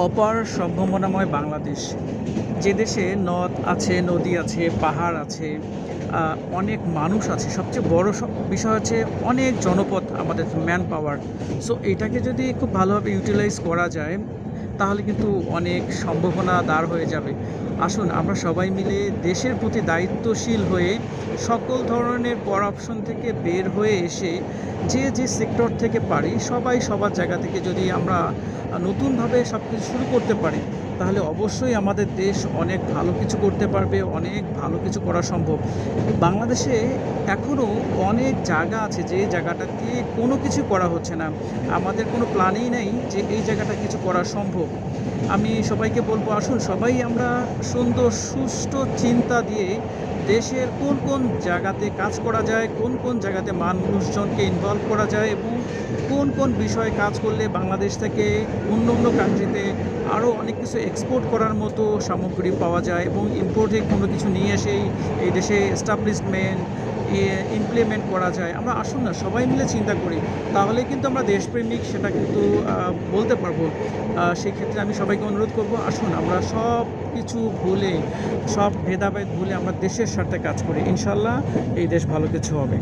অপার সম্ভাবনাময় বাংলাদেশ। যে দেশে নদ আছে, নদী আছে, পাহাড় আছে, অনেক মানুষ আছে। সবচেয়ে বড় বিষয় হচ্ছে অনেক জনপদ, আমাদের ম্যান পাওয়ার। সো এটাকে যদি খুব ভালোভাবে ইউটিলাইজ করা যায়, তাহলে কিন্তু অনেক সম্ভাবনা দাঁড় হয়ে যাবে। আসুন আমরা সবাই মিলে দেশের প্রতি দায়িত্বশীল হয়ে সকল ধরনের করাপশন থেকে বের হয়ে এসে যে সেক্টর থেকে পারি সবাই সবার জায়গা থেকে যদি আমরা নতুনভাবে সব কিছু শুরু করতে পারি, তাহলে অবশ্যই আমাদের দেশ অনেক ভালো কিছু করতে পারবে, অনেক ভালো কিছু করা সম্ভব। বাংলাদেশে এখনও অনেক জায়গা আছে যে জায়গাটাতে কোনো কিছু করা হচ্ছে না। আমাদের কোনো প্ল্যানই নেই যে এই জায়গাটা কিছু করা সম্ভব। আমি সবাইকে বলবো, আসুন সবাই আমরা সুন্দর সুষ্ঠু চিন্তা দিয়ে দেশের কোন কোন জায়গাতে কাজ করা যায়, কোন কোন জায়গাতে মানুষজনকে ইনভলভ করা যায় এবং কোন কোন বিষয়ে কাজ করলে বাংলাদেশ থেকে অন্য অন্য কান্ট্রিতে আরও অনেক কিছু এক্সপোর্ট করার মতো সামগ্রী পাওয়া যায় এবং ইম্পোর্টে কোনো কিছু নিয়ে এসেই এই দেশে এস্টাবলিশমেন্ট ইমপ্লিমেন্ট করা যায়। আমরা আসুন না সবাই মিলে চিন্তা করি, তাহলে কিন্তু আমরা দেশপ্রেমিক সেটা কিন্তু বলতে পারবো। সেই ক্ষেত্রে আমি সবাইকে অনুরোধ করব, আসুন আমরা সব কিছু ভুলে, সব ভেদাভেদ ভুলে আমরা দেশের স্বার্থে কাজ করি। ইনশাল্লাহ এই দেশ ভালো কিছু হবে।